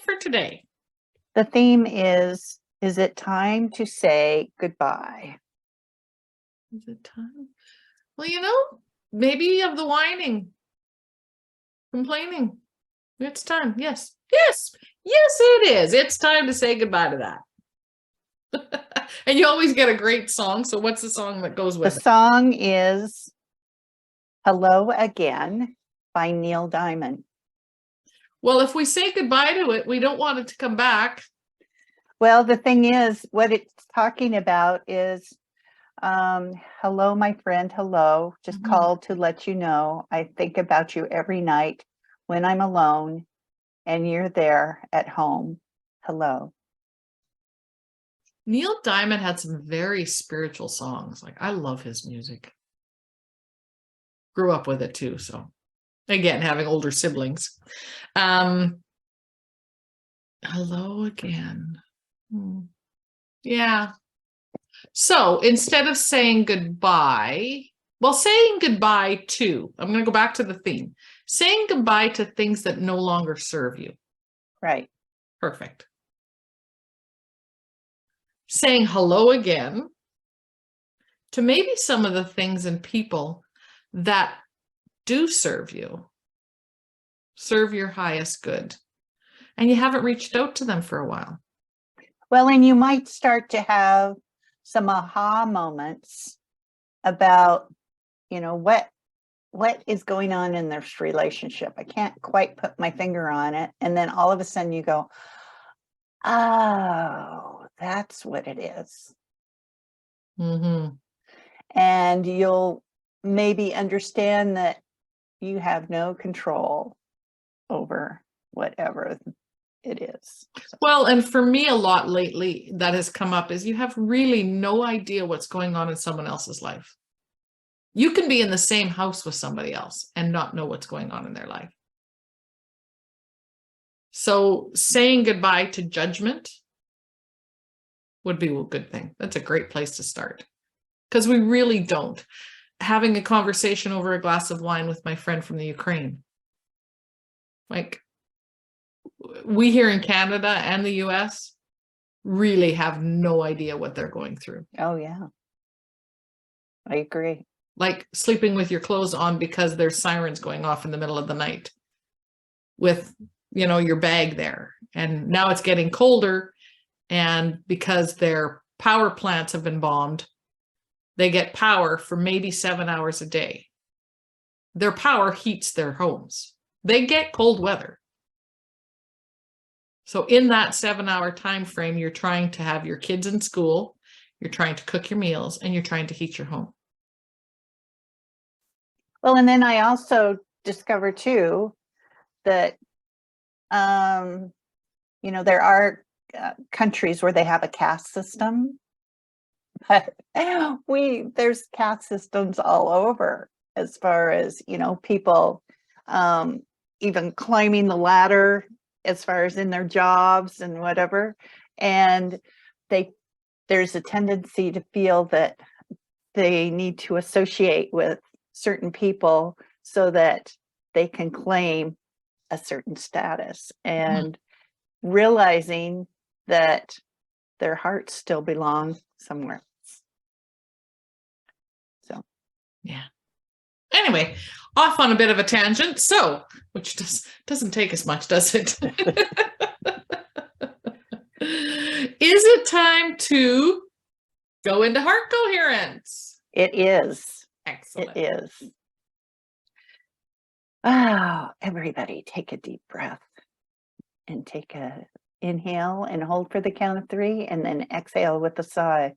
for today? The theme is it time to say goodbye? Is it time? Well, you know, maybe you have the whining, complaining. It's time. Yes. Yes. Yes, it is. It's time to say goodbye to that. And you always get a great song. So what's the song that goes with The it? song is Hello Again by Neil Diamond. Well, if we say goodbye to it, we don't want it to come back. Well, the thing is, what it's talking about is, hello, my friend, hello. Just called to let you know I think about you every night when I'm alone and you're there at home. Hello. Neil Diamond had some very spiritual songs. Like, I love his music. Grew up with it too. So again, having older siblings. Hello again. Yeah. So instead of saying goodbye, well, saying goodbye to, I'm going to go back to the theme, saying goodbye to things that no longer serve you. Right. Perfect. Saying hello again to maybe some of the things and people that do serve you, serve your highest good, and you haven't reached out to them for a while. Well, and you might start to have some aha moments about, you know, what is going on in this relationship. I can't quite put my finger on it. And then all of a sudden you go, oh, that's what it is. And you'll maybe understand that you have no control over whatever it is. Well, and for me, a lot lately that has come up is you have really no idea what's going on in someone else's life. You can be in the same house with somebody else and not know what's going on in their life. So saying goodbye to judgment would be a good thing. That's a great place to start, because we really don't. Having a conversation over a glass of wine with my friend from the Ukraine, like, we here in Canada and the US really have no idea what they're going through. Oh, yeah. I agree. Like sleeping with your clothes on because there's sirens going off in the middle of the night with, you know, your bag there. And now it's getting colder, and because their power plants have been bombed, they get power for maybe 7 hours a day. Their power heats their homes. They get cold weather. So in that 7-hour time frame, you're trying to have your kids in school, you're trying to cook your meals, and you're trying to heat your home. Well, and then I also discovered too that, you know, there are countries where they have a caste system, but there's caste systems all over, as far as, you know, people even climbing the ladder as far as in their jobs and whatever. And there's a tendency to feel that they need to associate with certain people so that they can claim a certain status, and realizing that their hearts still belong somewhere else. So, yeah. Anyway, off on a bit of a tangent. So, which doesn't take as much, does it? Is it time to go into heart coherence? it is. Excellent. It is. Oh, everybody take a deep breath and take a inhale and hold for the count of 3, and then exhale with a sigh.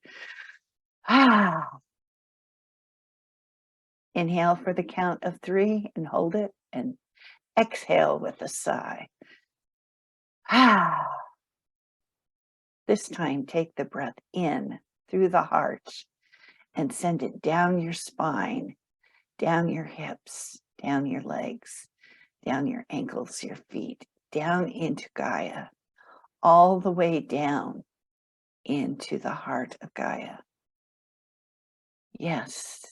Inhale for the count of 3 and hold it, and exhale with a sigh. This time, take the breath in through the heart and send it down your spine, down your hips, down your legs, down your ankles, your feet, down into Gaia, all the way down into the heart of Gaia. Yes,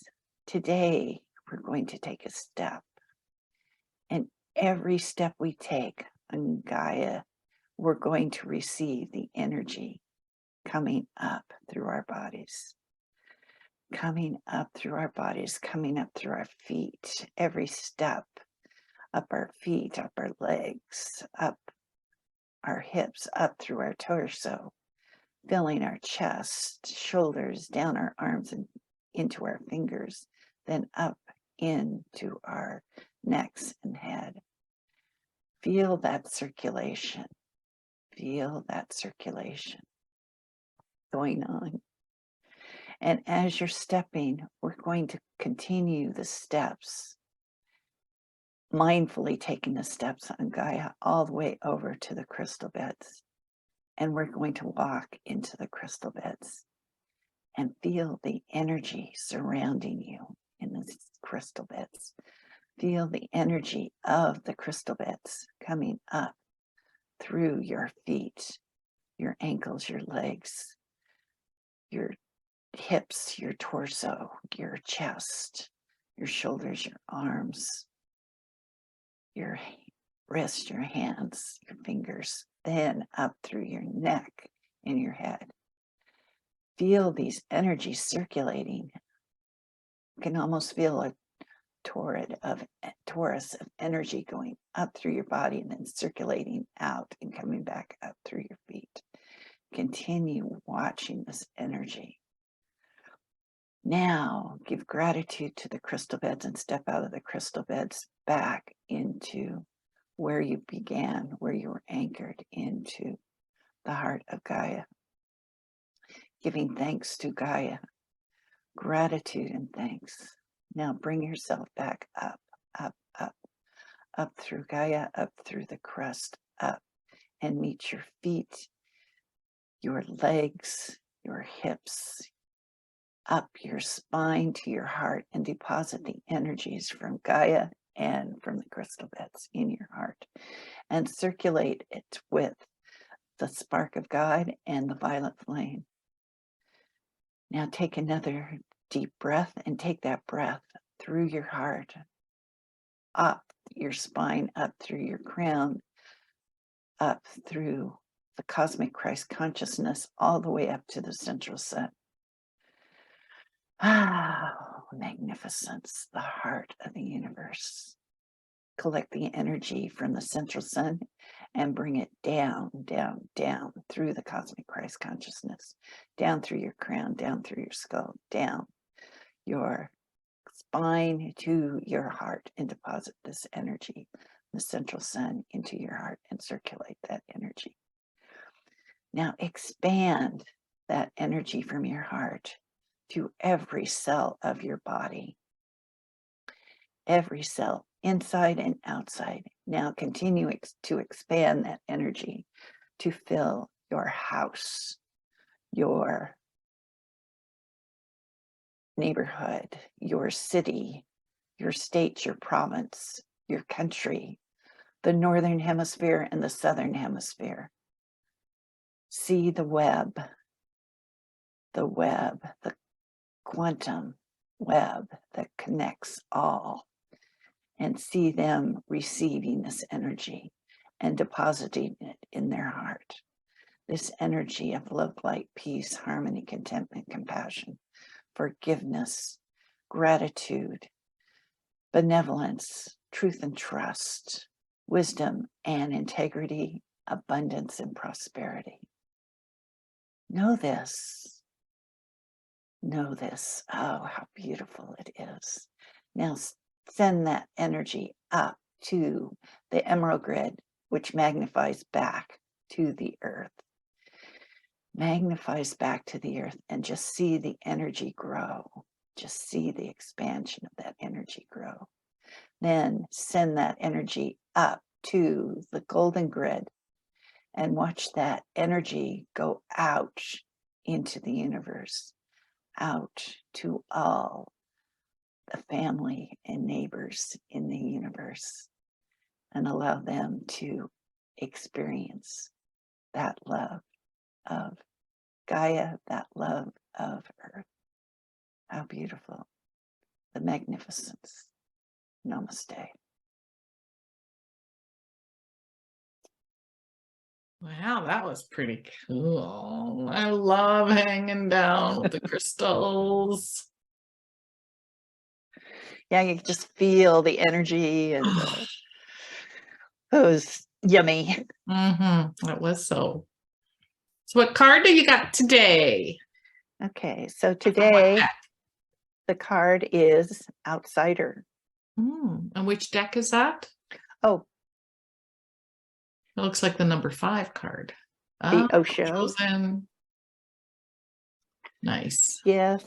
today we're going to take a step. And every step we take on Gaia, we're going to receive the energy coming up through our bodies, coming up through our bodies, coming up through our feet, every step, up our feet, up our legs, up our hips, up through our torso, filling our chest, shoulders, down our arms and into our fingers, then up into our necks and head. Feel that circulation. Feel that circulation going on. And as you're stepping, we're going to continue the steps, mindfully taking the steps on Gaia all the way over to the crystal beds. And we're going to walk into the crystal beds and feel the energy surrounding you in the crystal beds. Feel the energy of the crystal beds coming up through your feet, your ankles, your legs, your hips, your torso, your chest, your shoulders, your arms, your wrists, your hands, your fingers, then up through your neck and your head. Feel these energies circulating. You can almost feel a torus of energy going up through your body and then circulating out and coming back up through your feet. Continue watching this energy. Now give gratitude to the crystal beds and step out of the crystal beds back into where you began, where you were anchored into the heart of Gaia. Giving thanks to Gaia, gratitude and thanks. Now bring yourself back up, up, up, up through Gaia, up through the crust, up, and meet your feet, your legs, your hips, up your spine to your heart, and deposit the energies from Gaia and from the crystal beds in your heart, and circulate it with the spark of God and the violet flame. Now take another deep breath and take that breath through your heart, up your spine, up through your crown, up through the cosmic Christ consciousness, all the way up to the central sun. Ah, magnificence, the heart of the universe. Collect the energy from the central sun and bring it down, down, down through the cosmic Christ consciousness, down through your crown, down through your skull, down your spine to your heart, and deposit this energy, the central sun, into your heart and circulate that energy. Now expand that energy from your heart to every cell of your body. Every cell, inside and outside. Now continue to expand that energy to fill your house, your neighborhood, your city, your state, your province, your country, the northern hemisphere and the southern hemisphere. See the web, the quantum web that connects all, and see them receiving this energy and depositing it in their heart. This energy of love, light, peace, harmony, contentment, compassion, forgiveness, gratitude, benevolence, truth and trust, wisdom and integrity, abundance and prosperity. Know this. Know this. Oh, how beautiful it is. Now send that energy up to the emerald grid, which magnifies back to the earth. Magnifies back to the earth, and just see the energy grow. Just see the expansion of that energy grow. Then send that energy up to the golden grid and watch that energy go out into the universe, out to all the family and neighbors in the universe, and allow them to experience that love of Gaia, that love of Earth. How beautiful. The magnificence. Namaste. Wow, that was pretty cool. I love hanging down with the crystals. Yeah, you just feel the energy and it was yummy. It was so. So what card do you got today? Okay, so From what today deck? the card is Outsider. And which deck is that? Oh, It looks like the number 5 card. the Oh, Osho. chosen. Nice. Yes.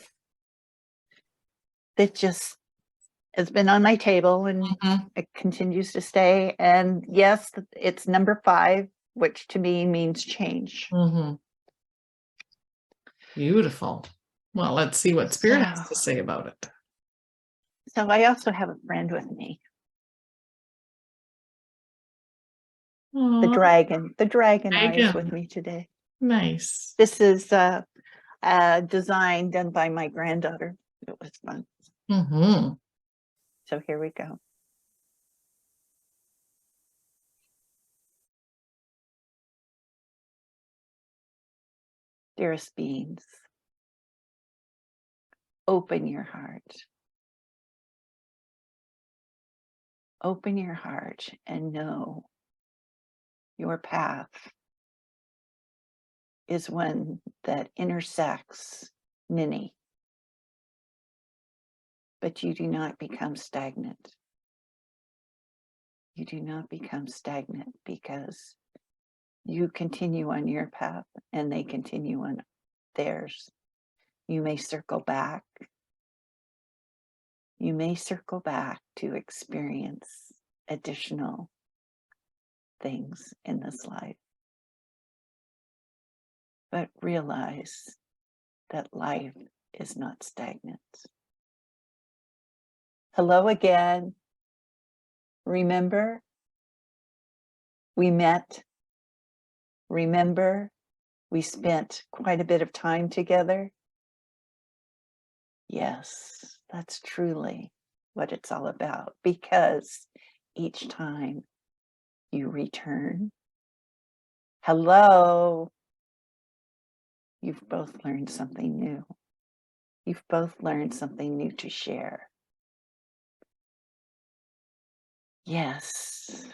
It just has been on my table and it continues to stay. And yes, it's number 5, which to me means change. Beautiful. Well, let's see what Spirit has to say about it. So I also have a friend with me. The Aw, dragon. The dragon eye is dragon. with me today. Nice. This is a design done by my granddaughter. It was fun. So here we go. Dearest beings, open your heart. Open your heart and know your path is one that intersects many, but you do not become stagnant. You do not become stagnant because you continue on your path and they continue on theirs. You may circle back. You may circle back to experience additional things in this life. But realize that life is not stagnant. Hello again. Remember, we met. Remember, we spent quite a bit of time together. Yes, that's truly what it's all about, because each time you return, hello, you've both learned something new. You've both learned something new to share. Yes,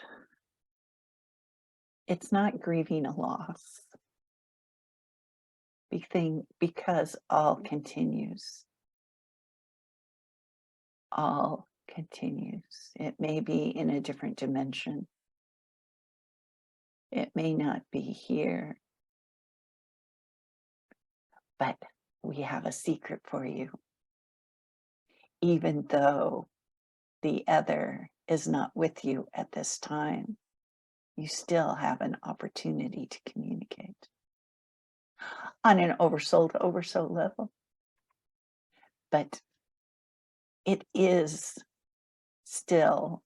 it's not grieving a loss, because all continues. All continues. It may be in a different dimension. It may not be here, but we have a secret for you. Even though the other is not with you at this time, you still have an opportunity to communicate on an oversoul to oversoul level. But it is still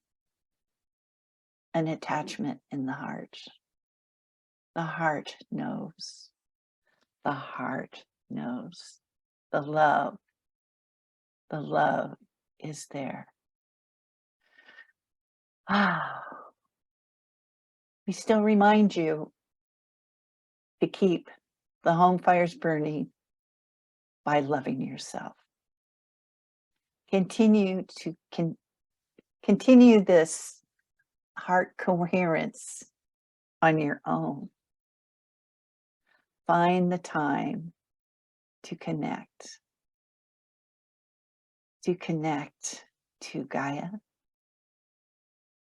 an attachment in the heart. The heart knows. The heart knows. The love is there. We still remind you to keep the home fires burning by loving yourself. Continue to continue this heart coherence on your own. Find the time to connect to Gaia,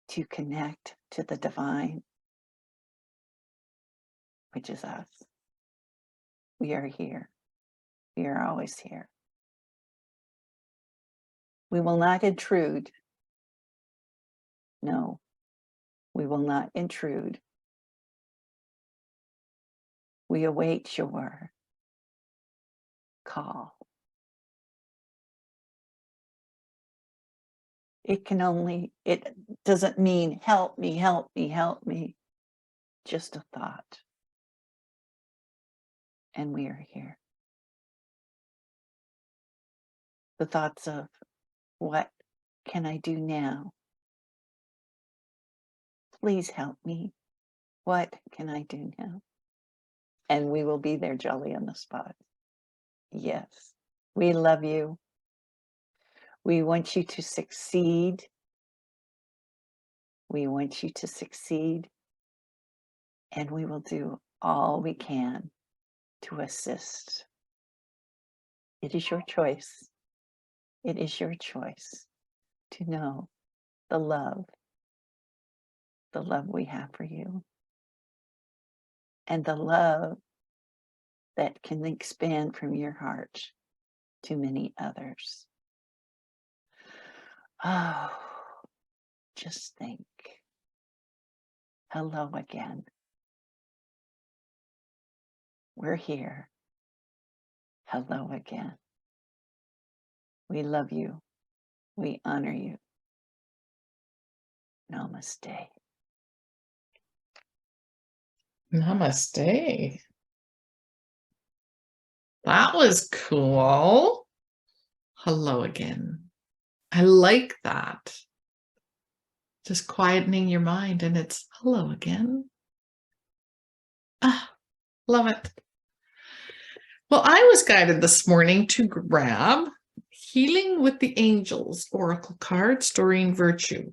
to connect to the divine, which is us. We are here. We are always here. We will not intrude. No, we will not intrude. We await your call. It doesn't mean help me, help me, help me. Just a thought. And we are here. The thoughts of, what can I do now? Please help me. What can I do now? And we will be there jolly on the spot. Yes, we love you. We want you to succeed. We want you to succeed. And we will do all we can to assist. It is your choice. It is your choice to know the love we have for you, and the love that can expand from your heart to many others. Oh, just think. Hello again. We're here. Hello again. We love you. We honor you. Namaste. Namaste. That was cool. Hello again. I like that. Just quietening your mind, and it's hello again. Ah, love it. Well, I was guided this morning to grab Healing with the Angels Oracle card, Doreen Virtue.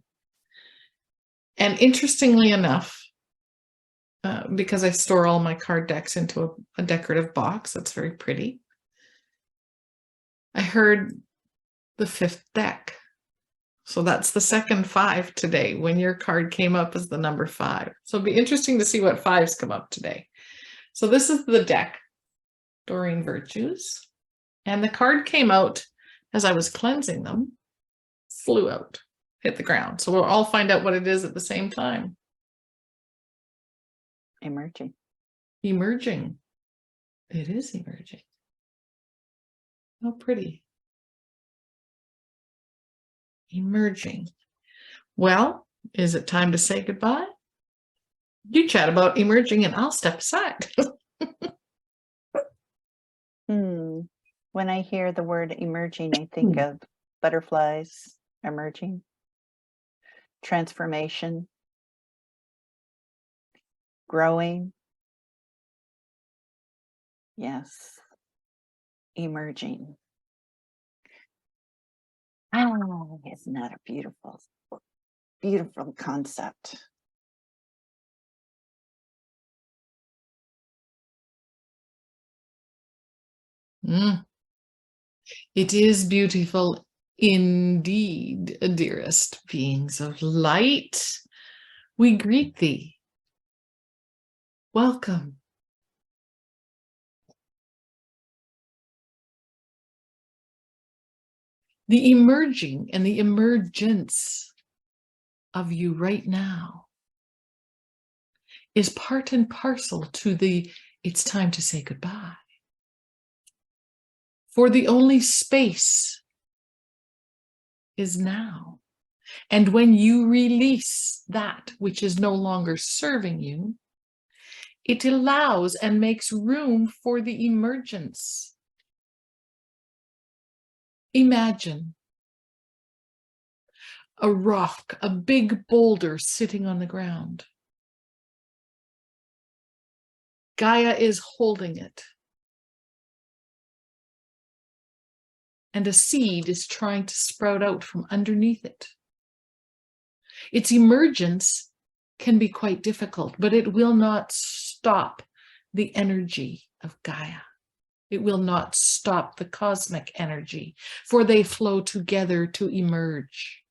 And interestingly enough, because I store all my card decks into a decorative box that's very pretty, I heard the 5th deck. So that's the second 5 today when your card came up as the number 5. So it'll be interesting to see what 5s come up today. So this is the deck, Doreen Virtues. And the card came out as I was cleansing them, flew out, hit the ground. So we'll all find out what it is at the same time. Emerging. Emerging. It is emerging. How pretty. Emerging. Well, is it time to say goodbye? You chat about emerging and I'll step aside. When I hear the word emerging, I think of butterflies emerging, transformation, growing. Yes, emerging. Oh, isn't that a beautiful, beautiful concept? It is beautiful indeed, dearest beings of light. We greet thee. Welcome. The emerging and the emergence of you right now is part and parcel to the it's time to say goodbye. For the only space is now. And when you release that which is no longer serving you, it allows and makes room for the emergence. Imagine a rock, a big boulder sitting on the ground. Gaia is holding it. And a seed is trying to sprout out from underneath it. Its emergence can be quite difficult, but it will not stop the energy of Gaia. It will not stop the cosmic energy, for they flow together to emerge.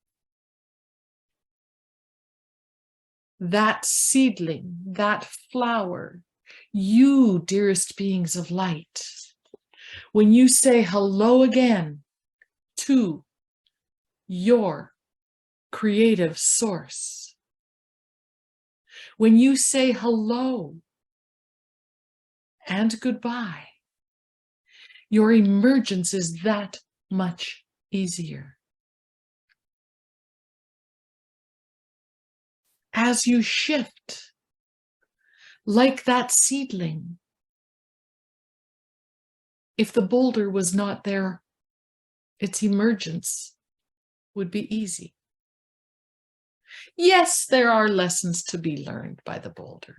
That seedling, that flower, you, dearest beings of light, when you say hello again to your creative source, when you say hello and goodbye, your emergence is that much easier. As you shift, like that seedling, if the boulder was not there, its emergence would be easy. Yes, there are lessons to be learned by the boulder.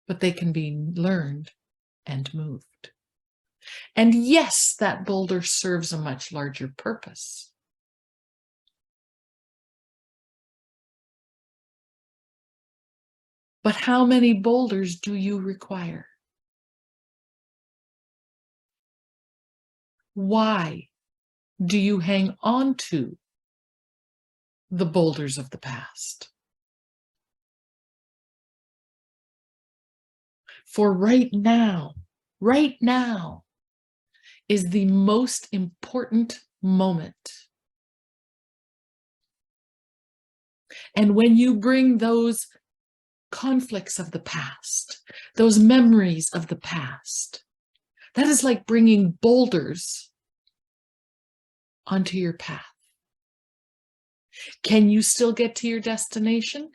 but they can be learned and moved. And yes, that boulder serves a much larger purpose. But how many boulders do you require? Why do you hang on to the boulders of the past? For right now is the most important moment. And when you bring those conflicts of the past, those memories of the past, that is like bringing boulders onto your path. Can you still get to your destination?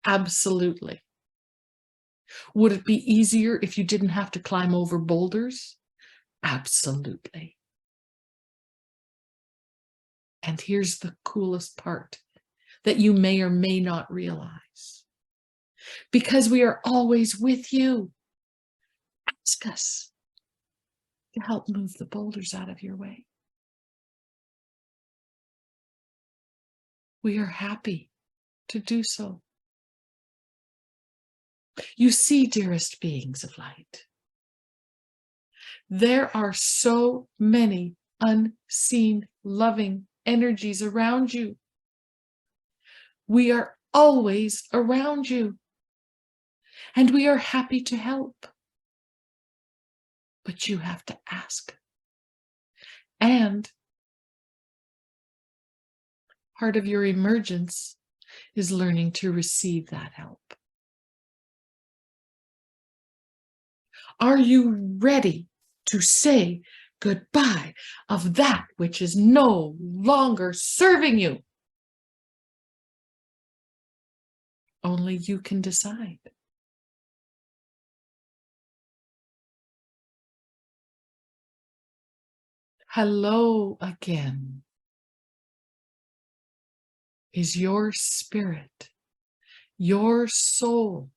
Absolutely. Would it be easier if you didn't have to climb over boulders? Absolutely. And here's the coolest part that you may or may not realize. Because we are always with you, ask us to help move the boulders out of your way. We are happy to do so. You see, dearest beings of light, there are so many unseen, loving energies around you. We are always around you, and we are happy to help. But you have to ask. And part of your emergence is learning to receive that help. Are you ready to say goodbye of that which is no longer serving you? Only you can decide. Hello again. Is your spirit, your soul,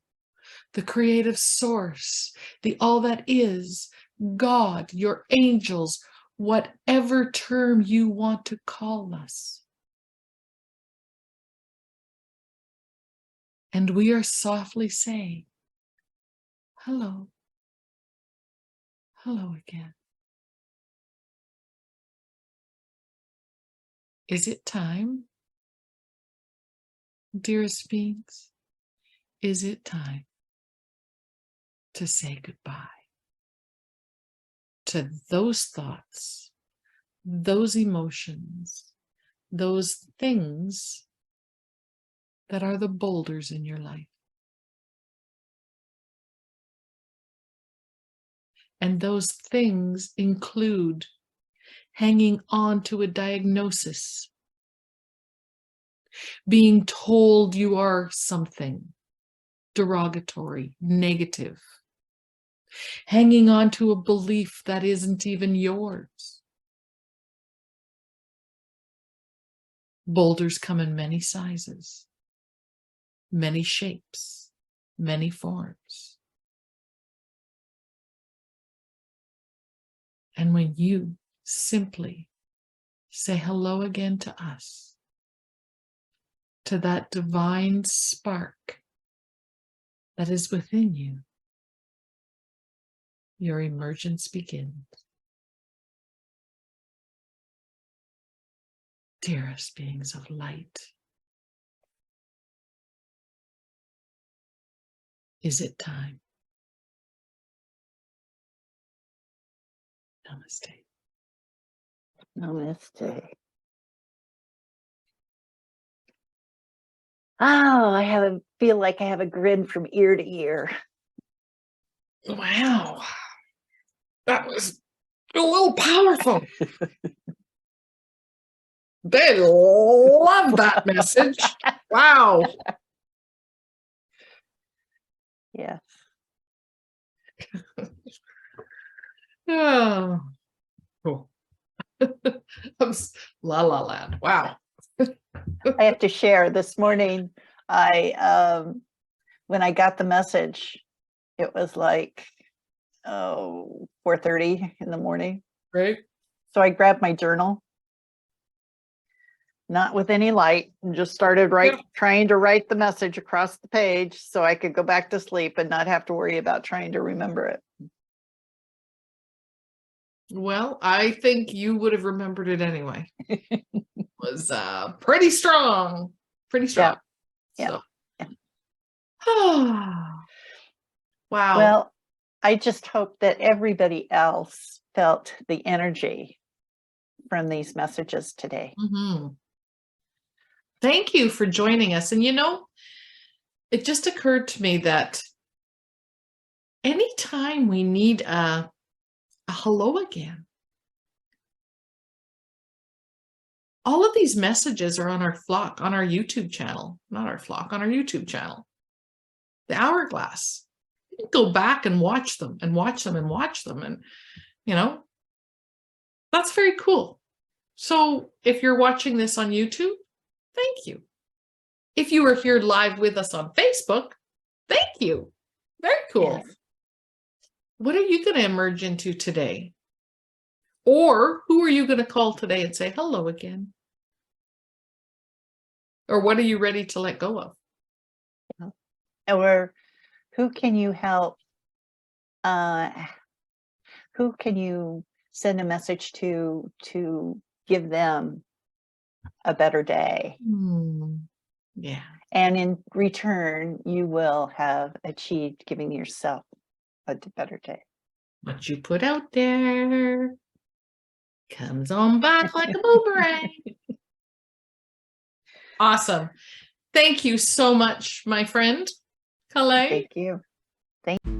the creative source, the all that is, God, your angels, whatever term you want to call us. And we are softly saying, hello, hello again. Is it time, dearest beings? Is it time to say goodbye to those thoughts, those emotions, those things that are the boulders in your life? And those things include hanging on to a diagnosis, being told you are something derogatory, negative, hanging on to a belief that isn't even yours. Boulders come in many sizes, many shapes, many forms. And when you simply say hello again to us, to that divine spark that is within you, your emergence begins. Dearest beings of light, is it time? Namaste. Namaste. Oh, feel like I have a grin from ear to ear. Wow. That was a little powerful. They love that message. Wow. Yes. Oh, cool. La la land. Wow. I have to share this morning. When I got the message, It was like, 4:30 in the morning. Right. So I grabbed my journal, not with any light, and just started trying to write the message across the page so I could go back to sleep and not have to worry about trying to remember it. Well, I think you would have remembered it anyway. It was pretty strong. Pretty strong. Yeah. So. Wow. Well, I just hope that everybody else felt the energy from these messages today. Mm-hmm. Thank you for joining us. And it just occurred to me that anytime we need a hello again, all of these messages are on our YouTube channel, not our flock, on our YouTube channel, the Hourglass. You can go back and watch them and watch them and watch them. And, that's very cool. So if you're watching this on YouTube, thank you. If you were here live with us on Facebook, thank you. Very cool. Yes. What are you going to emerge into today? Or who are you going to call today and say hello again? Or what are you ready to let go of? Or who can you help? Who can you send a message to give them a better day? Yeah. And in return, you will have achieved giving yourself a better day. What you put out there comes on back like a boomerang. Awesome. Thank you so much, my friend Kalei. Thank you. Thank you.